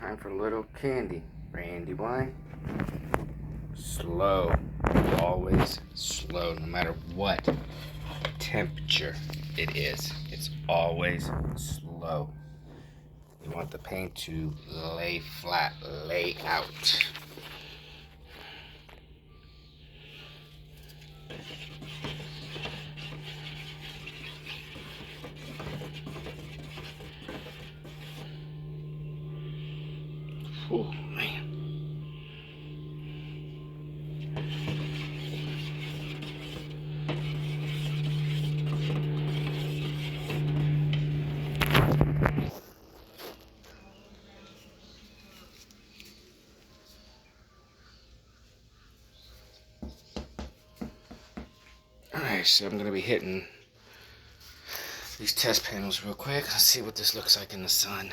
Time for a little candy. Brandywine. Slow. Always slow, no matter what temperature it is. It's always slow. You want the paint to lay flat, lay out. Oh man. Alright, so I'm going to be hitting these test panels real quick. Let's see what this looks like in the sun.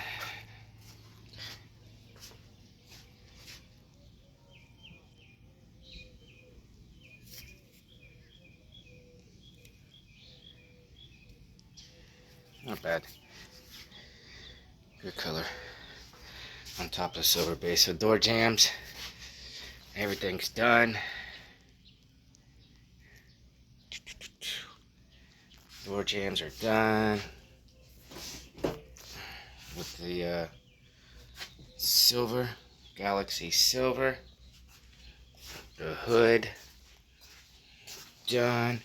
Not bad. Good color. On top of the silver base. So door jambs. Everything's done. Door jambs are done. With the silver, Galaxy silver. The hood. Done.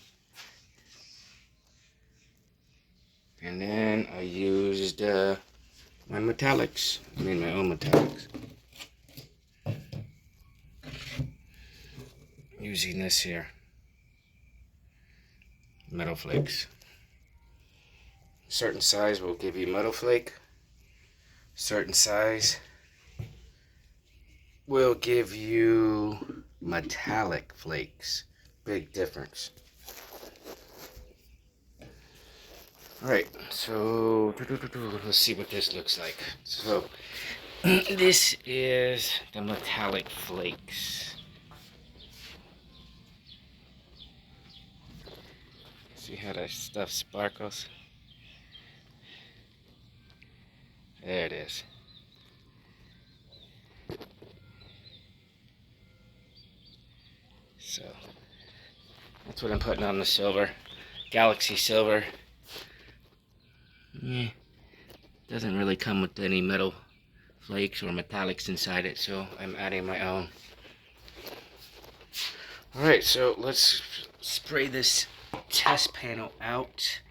And then I used my metallics. I made my own metallics. Using this here. Metal flakes. Certain size will give you metal flake. Certain size will give you metallic flakes. Big difference. Alright, so let's see what this looks like. So this is the metallic flakes. See how that stuff sparkles? There it is. So that's what I'm putting on the silver. Galaxy silver. Yeah, doesn't really come with any metal flakes or metallics inside it, so I'm adding my own. Alright, so let's spray this test panel out.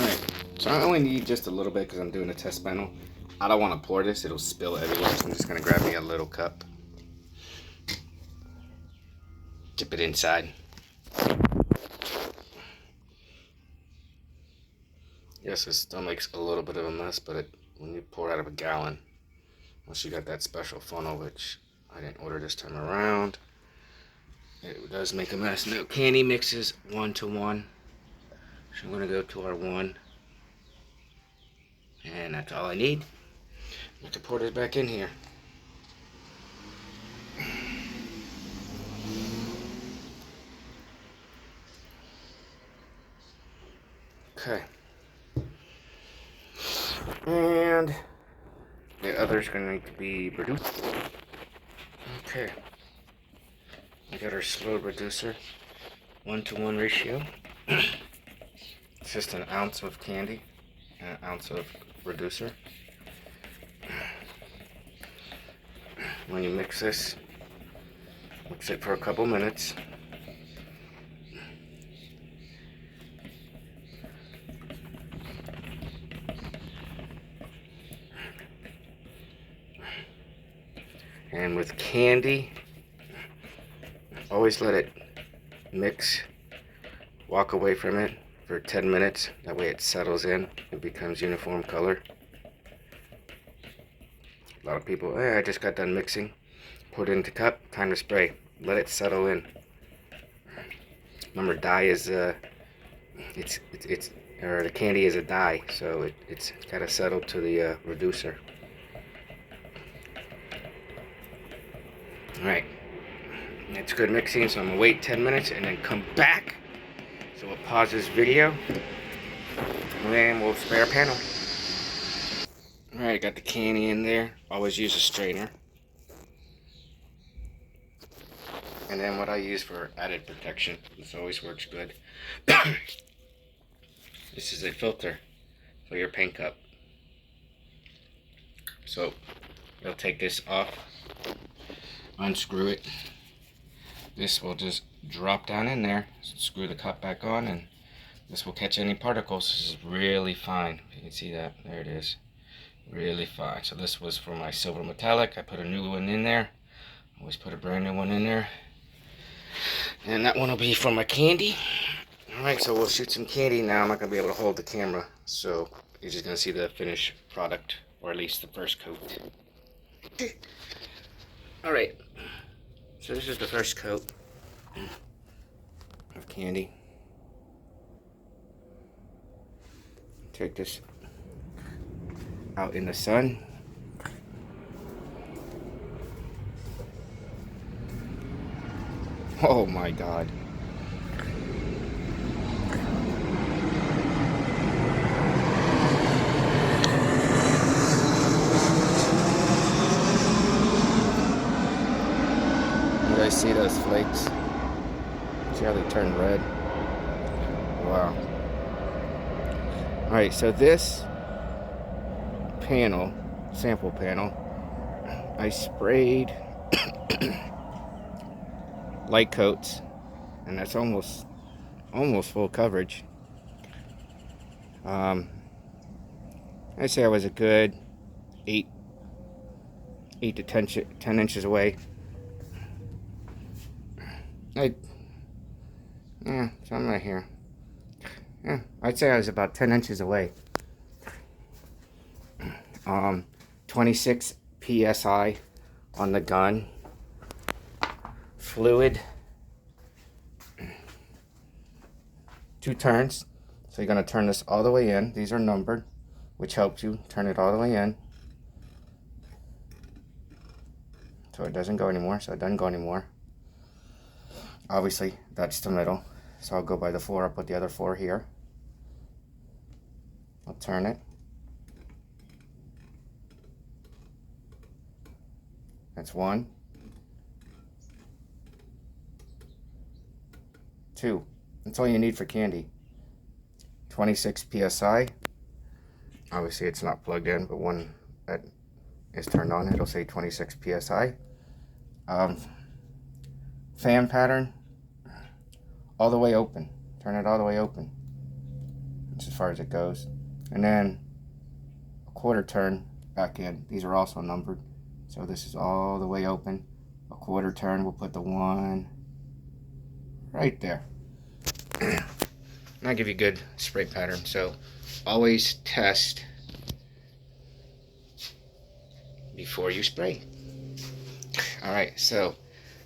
Alright, so I only need just a little bit because I'm doing a test panel. I don't want to pour this, it'll spill everywhere, so I'm just going to grab me a little cup. Dip it inside. Yes, it still makes a little bit of a mess, but when you pour out of a gallon, once you got that special funnel, which I didn't order this time around, it does make a mess. Now, Kandy mixes 1:1, so I'm going to go to our 1, and that's all I need. I can pour this back in here. Okay. And the other's going to need to be reduced. Okay. We got our slow reducer. 1:1 ratio. It's just an ounce of candy and an ounce of reducer. When you mix this, mix it for a couple minutes. And with candy, always let it mix, walk away from it for 10 minutes, that way it settles in, it becomes uniform color. A lot of people, I just got done mixing, put it into cup, time to spray, let it settle in. Remember, dye is, or the candy is a dye, so it's got to settle to the reducer. Alright, it's good mixing, so I'm going to wait 10 minutes and then come back. So we'll pause this video And then we'll spray our panel. Alright, got the Kandy in there. Always use a strainer. And then what I use for added protection, this always works good. This is a filter for your paint cup. So you'll take this off, unscrew it. This will just drop down in there, screw the cup back on, and this will catch any particles. This is really fine. If you can see that, there it is. Really fine. So this was for my silver metallic. I put a new one in there. Always put a brand new one in there. And that one will be for my Kandy. Alright, so we'll shoot some Kandy now. I'm not going to be able to hold the camera, so you're just going to see the finished product, or at least the first coat. Alright, so this is the first coat of Kandy. Take this out in the sun. Oh my God. You guys see those flakes? See how they turn red? Wow. Alright, so this panel, sample panel, I sprayed light coats, and that's almost full coverage. I say I was a good 8 to 10 inches away. Something right here. Yeah, I'd say I was about 10 inches away. 26 psi on the gun. Fluid. 2 turns. So you're going to turn this all the way in. These are numbered, which helps you turn it all the way in. So it doesn't go anymore. So it doesn't go anymore. Obviously, that's the middle. So I'll go by the 4. I'll put the other 4 here. I'll turn it. That's 1. 2. That's all you need for Kandy. 26 psi. Obviously it's not plugged in, but when that is turned on, it'll say 26 psi. Fan pattern, all the way open. Turn it all the way open. That's as far as it goes. And then a 1/4 turn back in. These are also numbered. So this is all the way open. A 1/4 turn, we'll put the 1 right there. And I'll give you a good spray pattern. So always test before you spray. Alright, so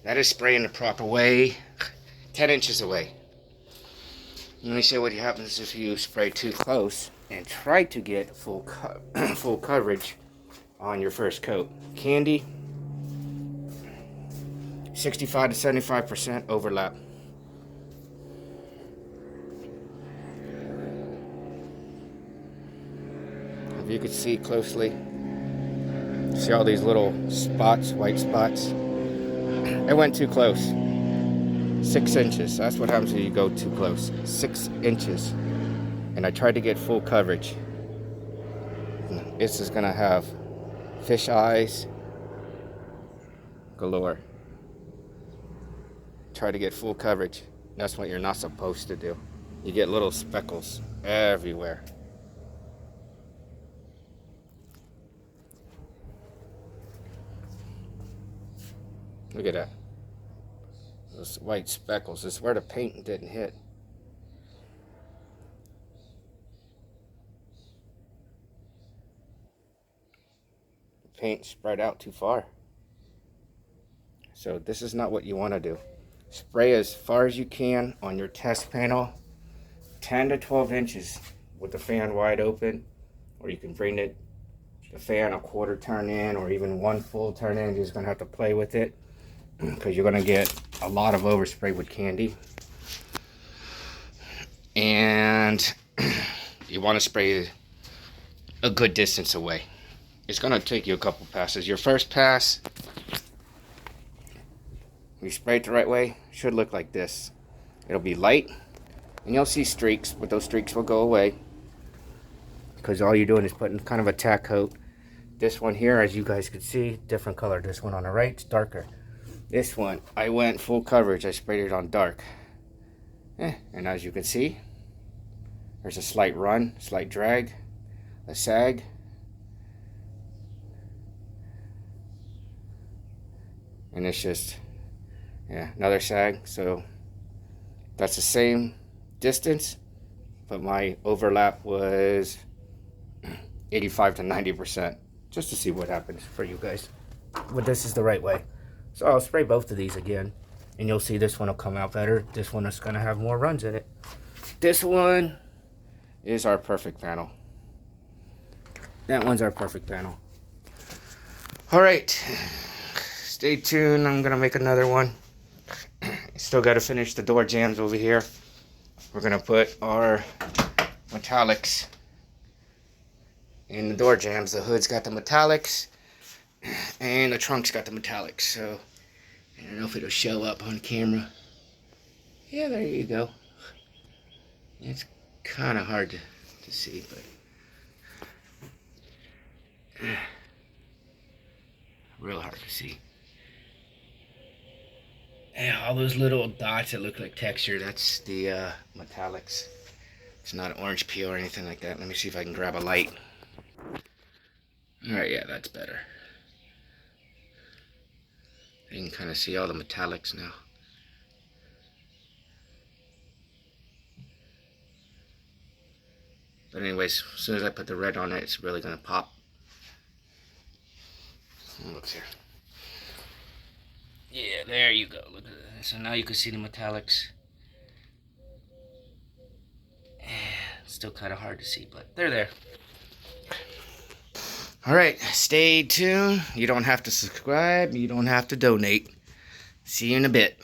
that is spraying the proper way. 10 inches away. Let me show you what happens if you spray too close and try to get full coverage on your first coat. Kandy, 65 to 75% overlap. If you could see closely, see all these little spots, white spots? It went too close. 6 inches. That's what happens when you go too close. 6 inches. And I tried to get full coverage. This is going to have fish eyes galore. Try to get full coverage. That's what you're not supposed to do. You get little speckles everywhere. Look at that. Those white speckles. This is where the paint didn't hit. The paint spread out too far. So this is not what you want to do. Spray as far as you can on your test panel. 10 to 12 inches with the fan wide open. Or you can bring the fan a 1/4 turn in, or even 1 full turn in. You're just going to have to play with it, because you're going to get a lot of overspray with Kandy. And You want to spray a good distance away. It's going to take you a couple passes. Your first pass, you spray it the right way, should look like this. It'll be light, and you'll see streaks, but those streaks will go away because all you're doing is putting kind of a tack coat. This one here, as you guys can see, different color. This one on the right is darker. This one, I went full coverage. I sprayed it on dark. And as you can see, there's a slight run, slight drag, a sag. And it's just, yeah, another sag. So that's the same distance, but my overlap was 85 to 90%, just to see what happens for you guys. But this is the right way. So I'll spray both of these again, and you'll see this one will come out better. This one is going to have more runs in it. This one is our perfect panel. That one's our perfect panel. All right, stay tuned. I'm going to make another one. Still got to finish the door jambs over here. We're going to put our metallics in the door jambs. The hood's got the metallics, and the trunk's got the metallics. So I don't know if it'll show up on camera. Yeah, there you go. It's kind of hard to see, but real hard to see. Yeah, all those little dots that look like texture, that's the metallics. It's not orange peel or anything like that. Let me see if I can grab a light. Alright, yeah, that's better. You can kind of see all the metallics now. But anyways, as soon as I put the red on it, it's really going to pop. Look here. Yeah, there you go. Look at that. So now you can see the metallics. It's still kind of hard to see, but they're there. Alright, stay tuned. You don't have to subscribe. You don't have to donate. See you in a bit.